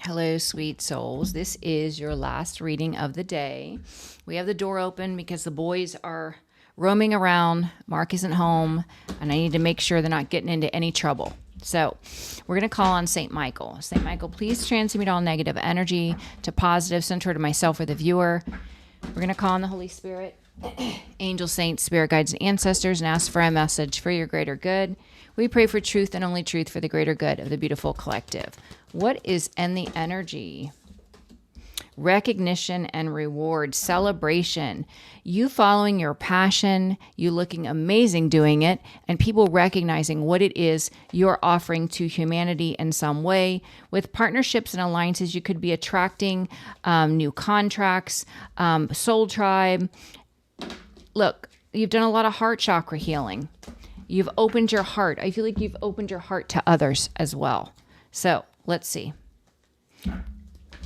Hello, sweet souls. This is your last reading of the day. We have the door open because the boys are roaming around. Mark isn't home, and I need to make sure they're not getting into any trouble. So we're going to call on St. Michael. St. Michael, please transmute all negative energy to positive, center to myself or the viewer. We're going to call on the Holy Spirit, angels, saints, spirit guides, and ancestors, and ask for a message for your greater good. We pray for truth and only truth for the greater good of the beautiful collective. What is in the energy? Recognition and reward, celebration, you following your passion, you looking amazing doing it, and people recognizing what it is you're offering to humanity in some way. With partnerships and alliances, you could be attracting new contracts, soul tribe. Look, you've done a lot of heart chakra healing. You've opened your heart. I feel like you've opened your heart to others as well. So let's see.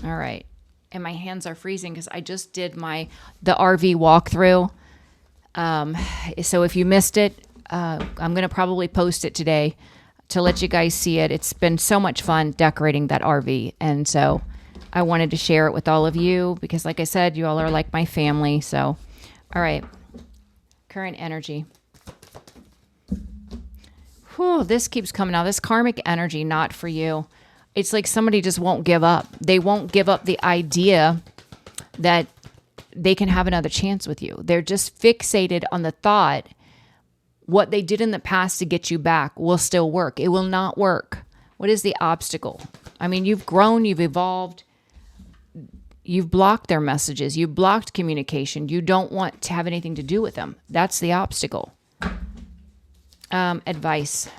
All right. And my hands are freezing because I just did the RV walkthrough. So if you missed it, I'm going to probably post it today to let you guys see it. It's been so much fun decorating that RV. And so I wanted to share it with all of you because, like I said, you all are like my family. So, all right. Current energy. Whew, this keeps coming out. This karmic energy, not for you. It's like somebody just won't give up. They won't give up the idea that they can have another chance with you. They're just fixated on the thought what they did in the past to get you back will still work. It will not work. What is the obstacle? I mean, you've grown, you've evolved. You've blocked their messages. You've blocked communication. You don't want to have anything to do with them. That's the obstacle. Advice.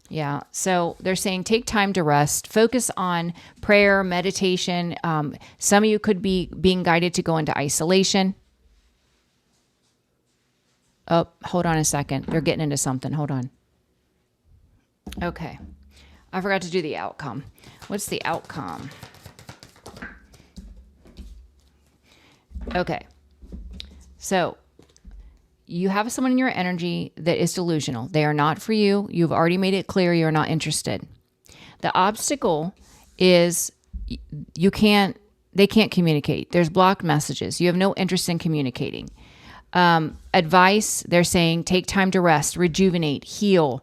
Yeah. So they're saying take time to rest, focus on prayer, meditation. Some of you could be being guided to go into isolation. Oh, hold on a second. They're getting into something. Hold on. Okay. I forgot to do the outcome. What's the outcome? Okay. So you have someone in your energy that is delusional. They are not for you. You've already made it clear you're not interested. The obstacle is they can't communicate. There's blocked messages. You have no interest in communicating. Advice, they're saying take time to rest, rejuvenate, heal,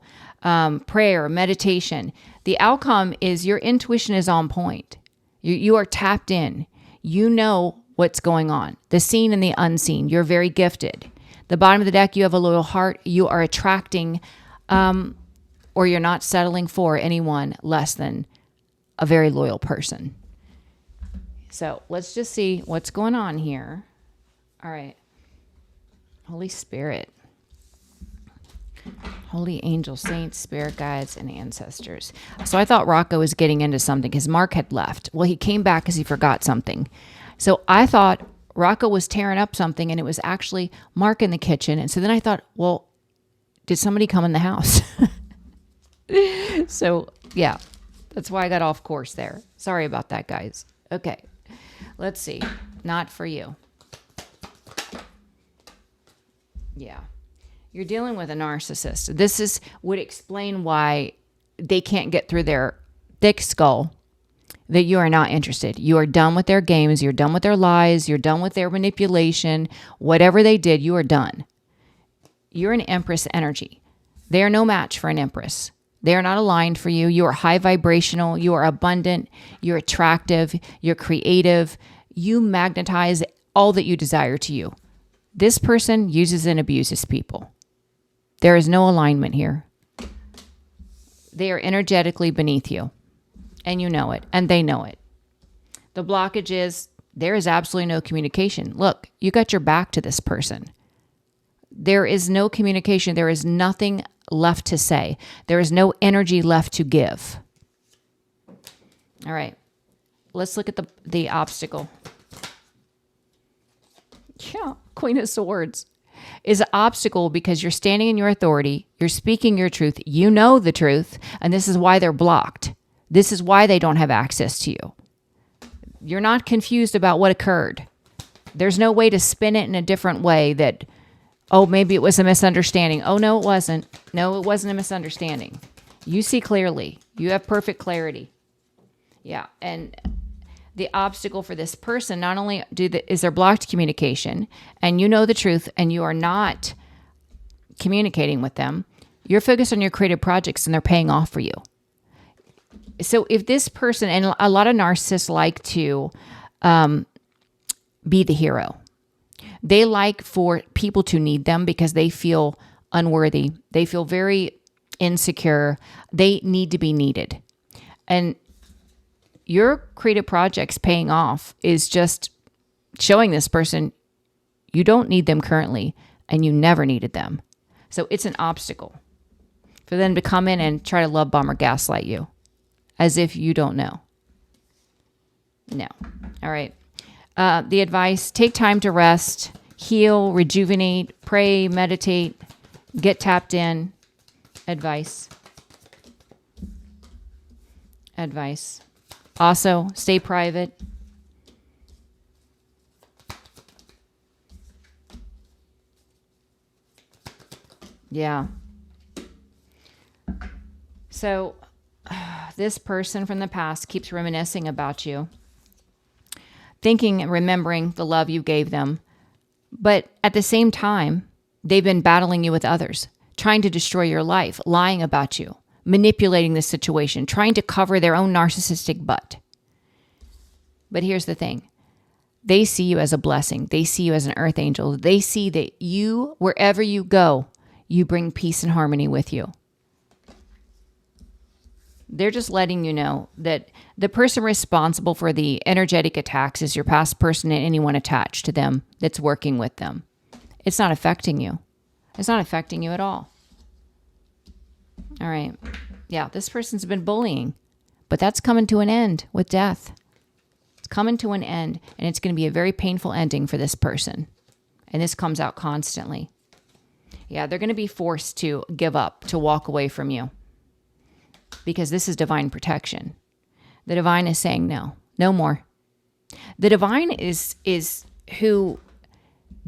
prayer, meditation. The outcome is your intuition is on point. You are tapped in. You know what's going on. The seen and the unseen. You're very gifted. The bottom of the deck, you have a loyal heart. You are attracting, or you're not settling for anyone less than a very loyal person. So let's just see what's going on here. All right. Holy Spirit. Holy angels, saints, spirit guides, and ancestors. So I thought Rocco was getting into something because Mark had left. Well, he came back because he forgot something. So I thought Rocco was tearing up something, and it was actually Mark in the kitchen. And so then I thought, well, did somebody come in the house? So, yeah, that's why I got off course there. Sorry about that, guys. Okay, let's see. Not for you. Yeah. You're dealing with a narcissist. This would explain why they can't get through their thick skull that you are not interested. You are done with their games. You're done with their lies. You're done with their manipulation. Whatever they did, you are done. You're an empress energy. They are no match for an empress. They are not aligned for you. You are high vibrational. You are abundant. You're attractive. You're creative. You magnetize all that you desire to you. This person uses and abuses people. There is no alignment here. They are energetically beneath you. And you know it. And they know it. The blockage is there is absolutely no communication. Look, you got your back to this person. There is no communication. There is nothing left to say. There is no energy left to give. All right. Let's look at the obstacle. Yeah, Queen of Swords is an obstacle because you're standing in your authority. You're speaking your truth. You know the truth. And this is why they're blocked. This is why they don't have access to you. You're not confused about what occurred. There's no way to spin it in a different way that, oh, maybe it was a misunderstanding. Oh, no, it wasn't. No, it wasn't a misunderstanding. You see clearly. You have perfect clarity. Yeah. And the obstacle for this person, not only is there blocked communication, and you know the truth and you are not communicating with them, you're focused on your creative projects and they're paying off for you. So if this person, and a lot of narcissists like to be the hero. They like for people to need them because they feel unworthy. They feel very insecure. They need to be needed. And your creative projects paying off is just showing this person you don't need them currently and you never needed them. So it's an obstacle for them to come in and try to love bomb or gaslight you as if you don't know. No. All right. The advice, take time to rest, heal, rejuvenate, pray, meditate, get tapped in. Advice. Also, stay private. Yeah. So this person from the past keeps reminiscing about you, thinking and remembering the love you gave them. But at the same time, they've been battling you with others, trying to destroy your life, lying about you, manipulating the situation, trying to cover their own narcissistic butt. But here's the thing. They see you as a blessing. They see you as an earth angel. They see that you, wherever you go, you bring peace and harmony with you. They're just letting you know that the person responsible for the energetic attacks is your past person and anyone attached to them that's working with them. It's not affecting you. It's not affecting you at all. All right. Yeah, this person's been bullying, but that's coming to an end with death. It's coming to an end, and it's going to be a very painful ending for this person. And this comes out constantly. Yeah, they're going to be forced to give up, to walk away from you. Because this is divine protection. The divine is saying no, no more. The divine is who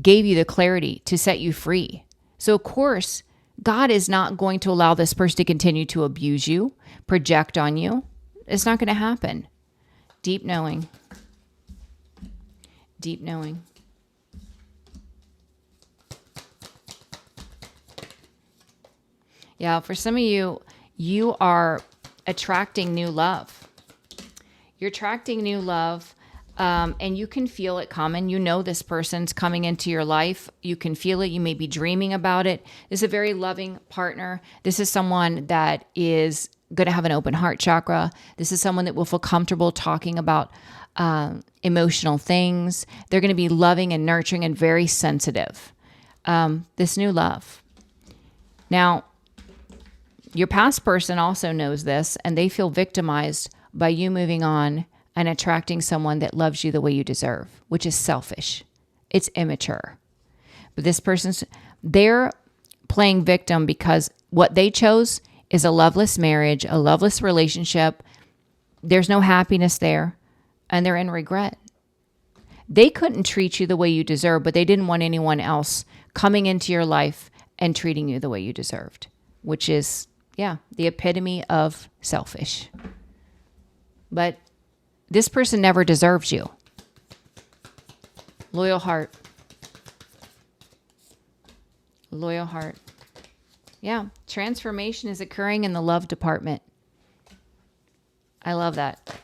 gave you the clarity to set you free. So of course, God is not going to allow this person to continue to abuse you, project on you. It's not going to happen. Deep knowing. Deep knowing. Yeah, for some of you, you are attracting new love. You're attracting new love, and you can feel it coming. You know this person's coming into your life. You can feel it. You may be dreaming about it. This is a very loving partner. This is someone that is going to have an open heart chakra. This is someone that will feel comfortable talking about emotional things. They're going to be loving and nurturing and very sensitive. This new love. Now, your past person also knows this, and they feel victimized by you moving on and attracting someone that loves you the way you deserve, which is selfish. It's immature. But this they're playing victim because what they chose is a loveless marriage, a loveless relationship. There's no happiness there, and they're in regret. They couldn't treat you the way you deserve, but they didn't want anyone else coming into your life and treating you the way you deserved, which is the epitome of selfish. But this person never deserves you. Loyal heart. Loyal heart. Yeah, transformation is occurring in the love department. I love that.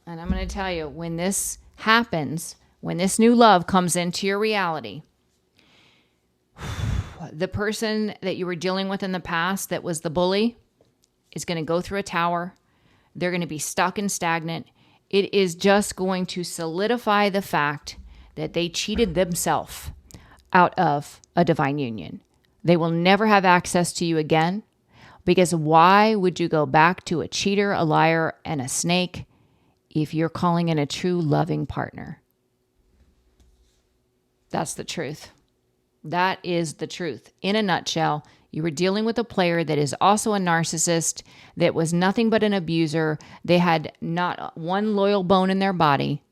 And I'm going to tell you, when this happens, when this new love comes into your reality, the person that you were dealing with in the past that was the bully is going to go through a tower. They're going to be stuck and stagnant. It is just going to solidify the fact that they cheated themselves out of a divine union. They will never have access to you again, because why would you go back to a cheater, a liar, and a snake if you're calling in a true loving partner? That's the truth. That is the truth. In a nutshell, you were dealing with a player that is also a narcissist, that was nothing but an abuser. They had not one loyal bone in their body,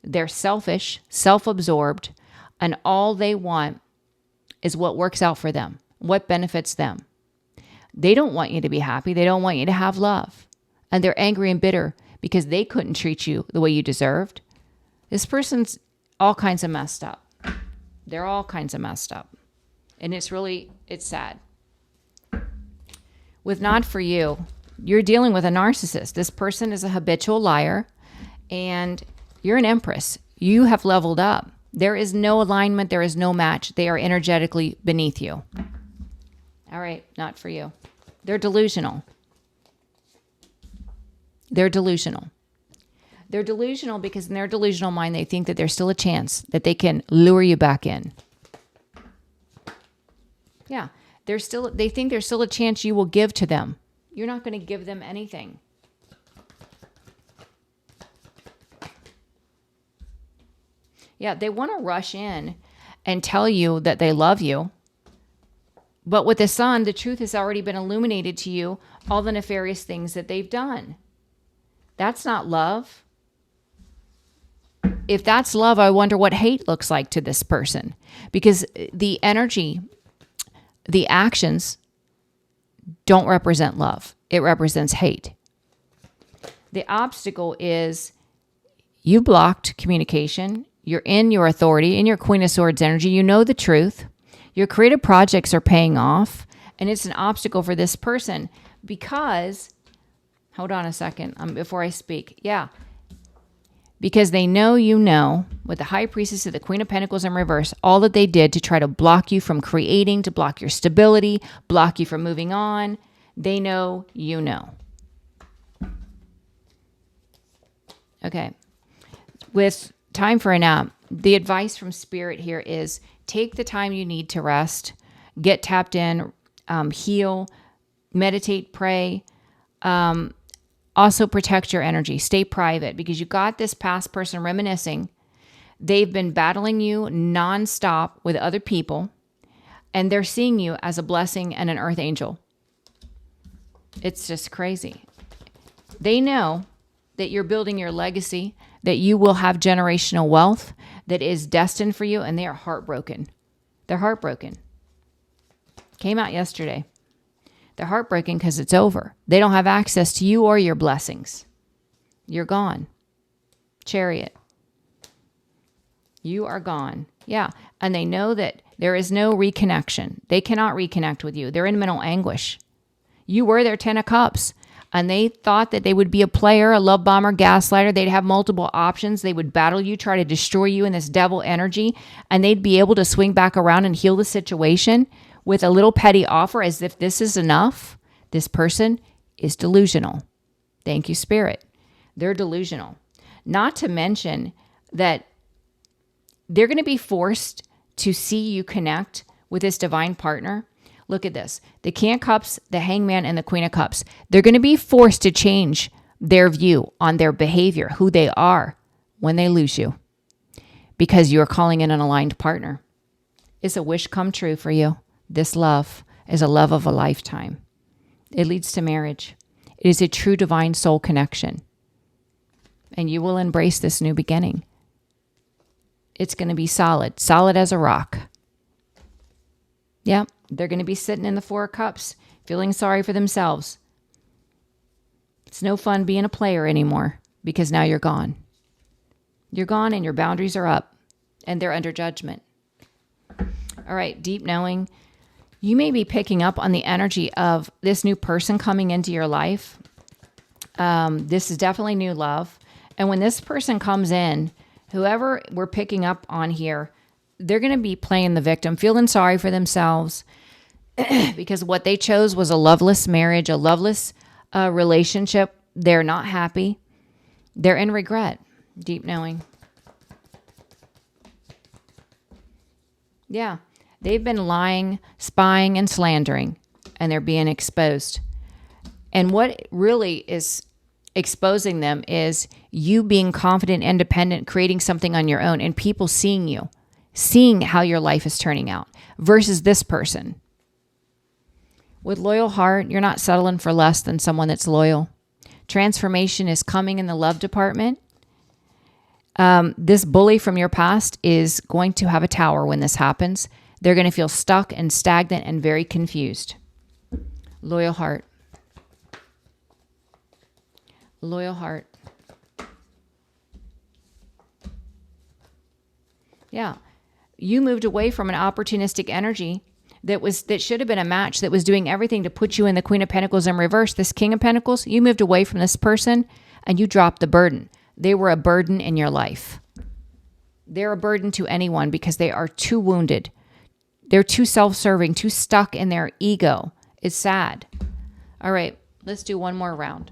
They're selfish, self-absorbed, and all they want is what works out for them, what benefits them. They don't want you to be happy. They don't want you to have love. And they're angry and bitter because they couldn't treat you the way you deserved. This person's all kinds of messed up. They're all kinds of messed up. And it's sad. With Not For You, you're dealing with a narcissist. This person is a habitual liar, and you're an empress. You have leveled up. There is no alignment. There is no match. They are energetically beneath you. All right, Not For You. They're delusional. They're delusional. They're delusional because in their delusional mind, they think that there's still a chance that they can lure you back in. Yeah, they think there's still a chance you will give to them. You're not going to give them anything. Yeah, they want to rush in and tell you that they love you. But with the sun, the truth has already been illuminated to you, all the nefarious things that they've done. That's not love. If that's love, I wonder what hate looks like to this person. Because the energy, the actions don't represent love. It represents hate. The obstacle is you blocked communication. You're in your authority, in your Queen of Swords energy. You know the truth. Your creative projects are paying off. And it's an obstacle for this person because, hold on a second before I speak. Yeah. Because they know you know, with the High Priestess of the Queen of Pentacles in reverse, all that they did to try to block you from creating, to block your stability, block you from moving on. They know you know. Okay. With time for a nap, the advice from Spirit here is take the time you need to rest, get tapped in, heal, meditate, pray. Also protect your energy. Stay private because you got this past person reminiscing. They've been battling you nonstop with other people, and they're seeing you as a blessing and an earth angel. It's just crazy. They know that you're building your legacy, that you will have generational wealth that is destined for you, and they are heartbroken. They're heartbroken. Came out yesterday. They're heartbroken because it's over. They don't have access to you or your blessings. You're gone. Chariot. You are gone. Yeah. And they know that there is no reconnection. They cannot reconnect with you. They're in mental anguish. You were their 10 of Cups. And they thought that they would be a player, a love bomber, gaslighter. They'd have multiple options. They would battle you, try to destroy you in this devil energy. And they'd be able to swing back around and heal the situation with a little petty offer as if this is enough. This person is delusional. Thank you, Spirit. They're delusional. Not to mention that they're going to be forced to see you connect with this divine partner. Look at this. The King of Cups, the Hangman, and the Queen of Cups. They're going to be forced to change their view on their behavior, who they are, when they lose you. Because you're calling in an aligned partner. It's a wish come true for you. This love is a love of a lifetime. It leads to marriage. It is a true divine soul connection. And you will embrace this new beginning. It's going to be solid as a rock. Yeah, they're going to be sitting in the Four of Cups, feeling sorry for themselves. It's no fun being a player anymore because now you're gone. You're gone and your boundaries are up and they're under judgment. All right, deep knowing. You may be picking up on the energy of this new person coming into your life. This is definitely new love. And when this person comes in, whoever we're picking up on here, they're going to be playing the victim, feeling sorry for themselves because what they chose was a loveless marriage, a loveless relationship. They're not happy. They're in regret. Deep knowing. Yeah. They've been lying, spying, and slandering, and they're being exposed. And what really is exposing them is you being confident, independent, creating something on your own, and people seeing you, seeing how your life is turning out, versus this person. With loyal heart, you're not settling for less than someone that's loyal. Transformation is coming in the love department. This bully from your past is going to have a tower when this happens. They're going to feel stuck and stagnant and very confused. Loyal heart. Loyal heart. Yeah. You moved away from an opportunistic energy that should have been a match, that was doing everything to put you in the Queen of Pentacles in reverse. This King of Pentacles, you moved away from this person and you dropped the burden. They were a burden in your life. They're a burden to anyone because they are too wounded. They're too self-serving, too stuck in their ego. It's sad. All right, let's do one more round.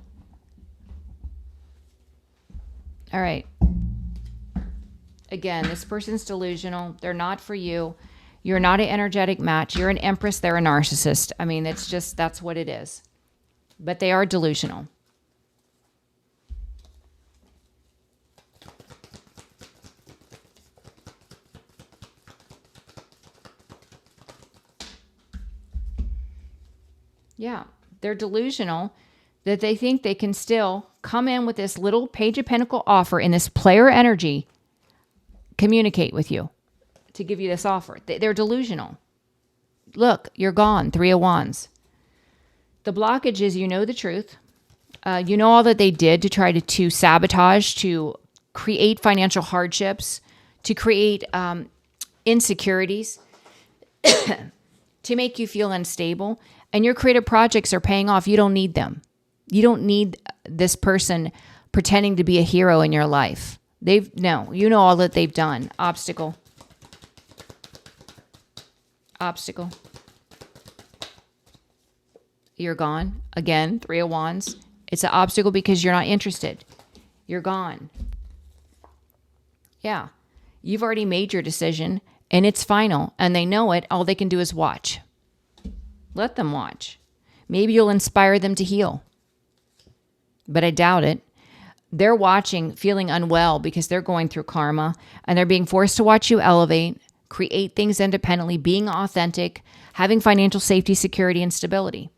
All right. Again, this person's delusional. They're not for you. You're not an energetic match. You're an empress. They're a narcissist. I mean, that's what it is. But they are delusional. Yeah, they're delusional that they think they can still come in with this little Page of Pentacle offer in this player energy, communicate with you to give you this offer. They're delusional. Look, you're gone. 3 of Wands. The blockage is you know the truth. You know all that they did to try to sabotage, to create financial hardships, to create insecurities, to make you feel unstable. And your creative projects are paying off. You don't need them. You don't need this person pretending to be a hero in your life. You know all that they've done. Obstacle. Obstacle. You're gone. Again, 3 of Wands. It's an obstacle because you're not interested. You're gone. Yeah. You've already made your decision and it's final and they know it. All they can do is watch. Let them watch. Maybe you'll inspire them to heal. But I doubt it. They're watching, feeling unwell because they're going through karma and they're being forced to watch you elevate, create things independently, being authentic, having financial safety, security, and stability.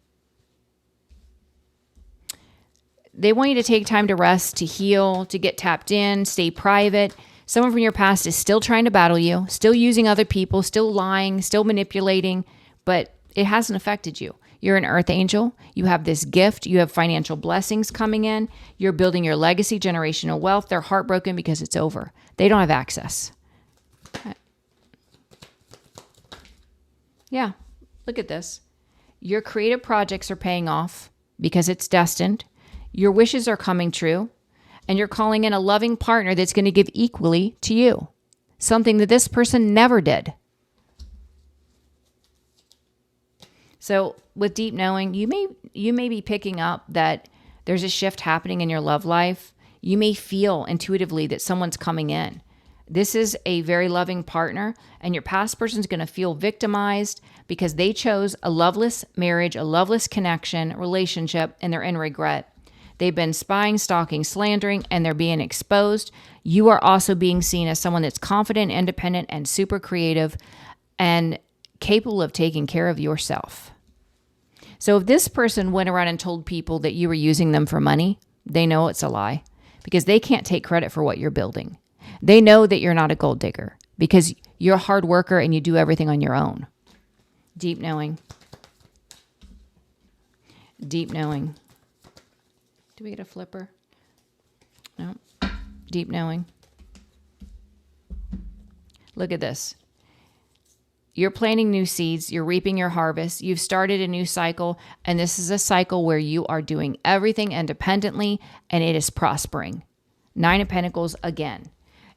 They want you to take time to rest, to heal, to get tapped in, stay private. Someone from your past is still trying to battle you, still using other people, still lying, still manipulating, but it hasn't affected you. You're an earth angel. You have this gift. You have financial blessings coming in. You're building your legacy, generational wealth. They're heartbroken because it's over. They don't have access. Yeah, look at this. Your creative projects are paying off because it's destined. Your wishes are coming true. And you're calling in a loving partner that's going to give equally to you. Something that this person never did. So with deep knowing, you may be picking up that there's a shift happening in your love life. You may feel intuitively that someone's coming in. This is a very loving partner, and your past person's going to feel victimized because they chose a loveless marriage, a loveless connection, relationship, and they're in regret. They've been spying, stalking, slandering, and they're being exposed. You are also being seen as someone that's confident, independent, and super creative and capable of taking care of yourself. So if this person went around and told people that you were using them for money, they know it's a lie because they can't take credit for what you're building. They know that you're not a gold digger because you're a hard worker and you do everything on your own. Deep knowing. Deep knowing. Do we get a flipper? No. Deep knowing. Look at this. You're planting new seeds. You're reaping your harvest. You've started a new cycle. And this is a cycle where you are doing everything independently and it is prospering. 9 of Pentacles again.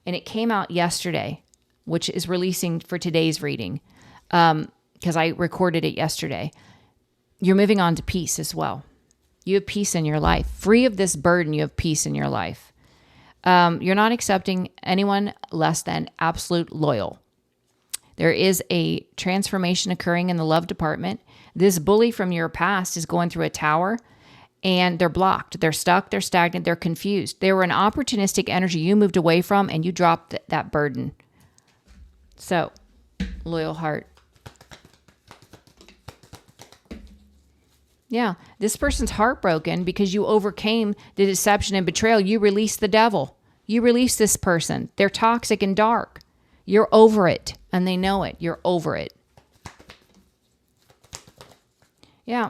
And it came out yesterday, which is releasing for today's reading because I recorded it yesterday. You're moving on to peace as well. You have peace in your life. Free of this burden, you have peace in your life. You're not accepting anyone less than absolute loyal. There is a transformation occurring in the love department. This bully from your past is going through a tower and they're blocked. They're stuck. They're stagnant. They're confused. They were an opportunistic energy you moved away from and you dropped that burden. So, loyal heart. Yeah, this person's heartbroken because you overcame the deception and betrayal. You released the devil. You release this person. They're toxic and dark. You're over it, and they know it. You're over it. Yeah.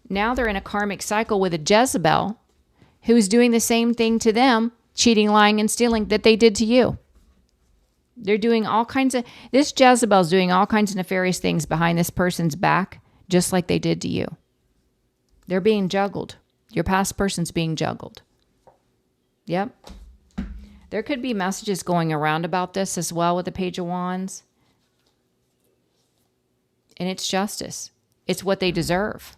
Now they're in a karmic cycle with a Jezebel who's doing the same thing to them, cheating, lying, and stealing, that they did to you. They're doing all kinds of, this Jezebel's doing all kinds of nefarious things behind this person's back, just like they did to you. They're being juggled. Your past person's being juggled. Yep. There could be messages going around about this as well with the Page of Wands. And it's justice. It's what they deserve.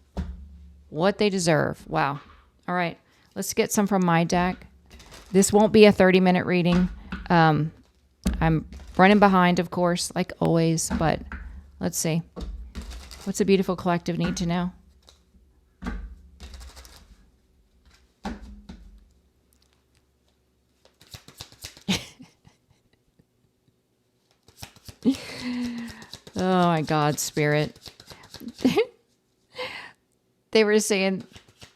What they deserve. Wow. All right. Let's get some from my deck. This won't be a 30-minute reading. I'm running behind, of course, like always. But let's see. What's a beautiful collective need to know? Oh my God, Spirit. They were saying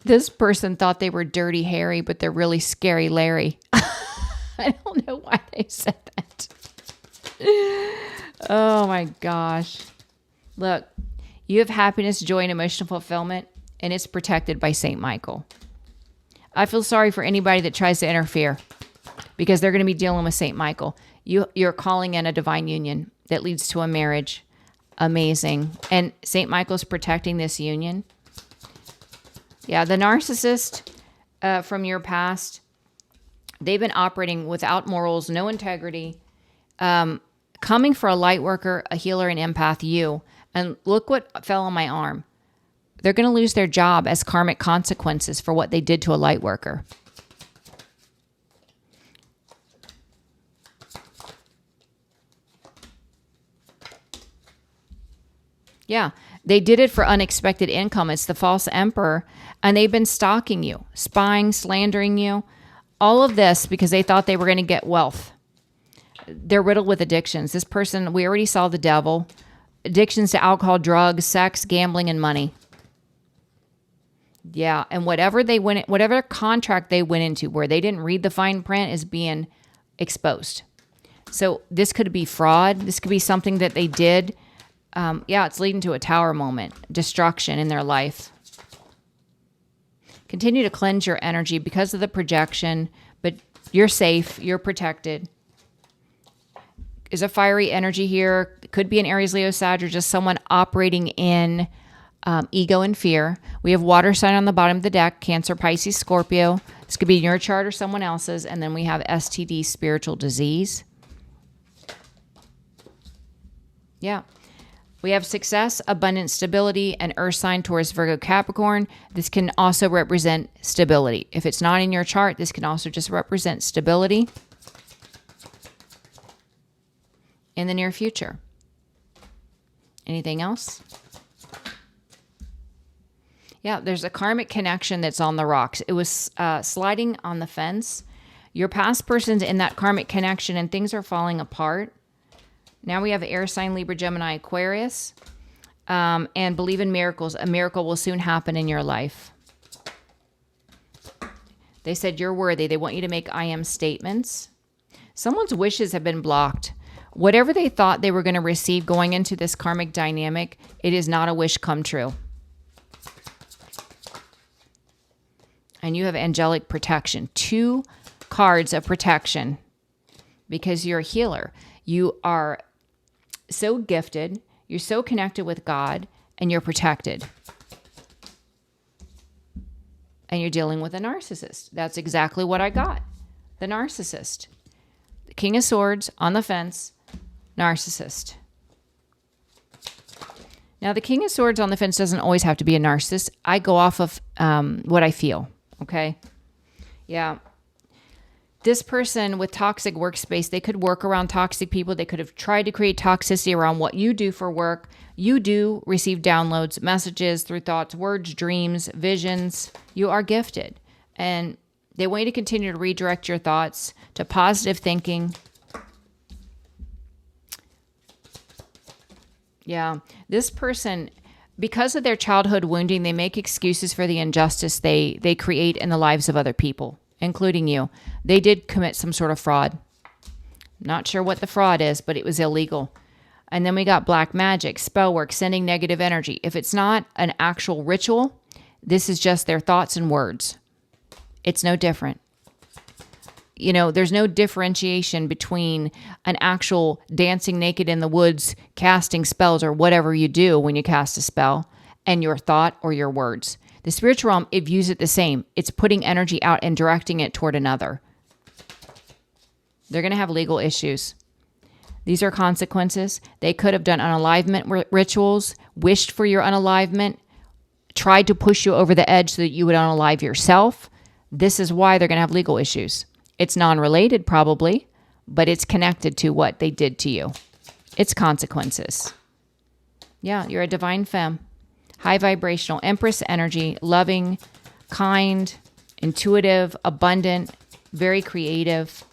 this person thought they were Dirty Harry, but they're really Scary Larry. I don't know why they said that. Oh my gosh. Look, you have happiness, joy, and emotional fulfillment, and it's protected by St. Michael. I feel sorry for anybody that tries to interfere because they're going to be dealing with St. Michael. You're calling in a divine union that leads to a marriage. Amazing. And St. Michael's protecting this union. Yeah, the narcissist from your past, they've been operating without morals, no integrity, coming for a light worker, a healer, an empath, you. And look what fell on my arm. They're going to lose their job as karmic consequences for what they did to a light worker. Yeah, they did it for unexpected income. It's the false emperor, and they've been stalking you, spying, slandering you. All of this because they thought they were going to get wealth. They're riddled with addictions. This person, we already saw the devil. Addictions to alcohol, drugs, sex, gambling, and money. Yeah, and whatever contract they went into where they didn't read the fine print is being exposed. So this could be fraud. This could be something that they did. It's leading to a tower moment, destruction in their life. Continue to cleanse your energy because of the projection, but you're safe, you're protected. There's a fiery energy here. It could be an Aries, Leo, Sag, or just someone operating in ego and fear. We have water sign on the bottom of the deck, Cancer, Pisces, Scorpio. This could be your chart or someone else's. And then we have STD, spiritual disease. Yeah. We have success, abundance, stability, and earth sign, Taurus, Virgo, Capricorn. This can also represent stability. If it's not in your chart, this can also just represent stability in the near future. Anything else? Yeah, there's a karmic connection that's on the rocks. It was sliding on the fence. Your past person's in that karmic connection and things are falling apart. Now we have air sign, Libra, Gemini, Aquarius, and believe in miracles. A miracle will soon happen in your life. They said you're worthy. They want you to make I am statements. Someone's wishes have been blocked. Whatever they thought they were going to receive going into this karmic dynamic, it is not a wish come true. And you have angelic protection. 2 cards of protection because you're a healer. You are so gifted, you're so connected with God, and you're protected. And you're dealing with a narcissist. That's exactly what I got. The narcissist. The King of Swords on the fence, narcissist. Now, the King of Swords on the fence doesn't always have to be a narcissist. I go off of what I feel, okay? Yeah. This person with toxic workspace, they could work around toxic people. They could have tried to create toxicity around what you do for work. You do receive downloads, messages through thoughts, words, dreams, visions. You are gifted. And they want you to continue to redirect your thoughts to positive thinking. Yeah, this person, because of their childhood wounding, they make excuses for the injustice they create in the lives of other people. including you. They did commit some sort of fraud. Not sure what the fraud is, but it was illegal. And then we got black magic, spell work, sending negative energy. If it's not an actual ritual, this is just their thoughts and words. It's no different. You know, there's no differentiation between an actual dancing naked in the woods, casting spells, or whatever you do when you cast a spell, and your thought or your words. The spiritual realm, it views it the same. It's putting energy out and directing it toward another. They're going to have legal issues. These are consequences. They could have done unalivement rituals, wished for your unalivement, tried to push you over the edge so that you would unalive yourself. This is why they're going to have legal issues. It's non-related probably, but it's connected to what they did to you. It's consequences. Yeah, you're a divine femme. High vibrational, Empress energy, loving, kind, intuitive, abundant, very creative.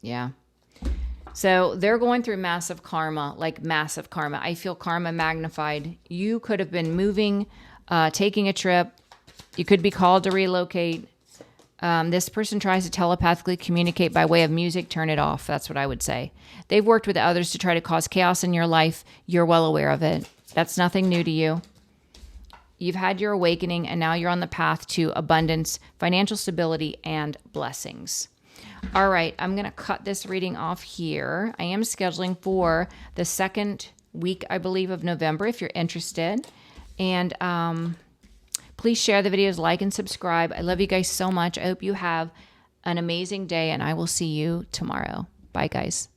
Yeah. So they're going through massive karma, like massive karma. I feel karma magnified. You could have been moving, taking a trip. You could be called to relocate. This person tries to telepathically communicate by way of music. Turn it off. That's what I would say. They've worked with others to try to cause chaos in your life. You're well aware of it. That's nothing new to you. You've had your awakening, and now you're on the path to abundance, financial stability, and blessings. All right, I'm going to cut this reading off here. I am scheduling for the second week, I believe, of November, if you're interested. And please share the videos, like and subscribe. I love you guys so much. I hope you have an amazing day, and I will see you tomorrow. Bye, guys.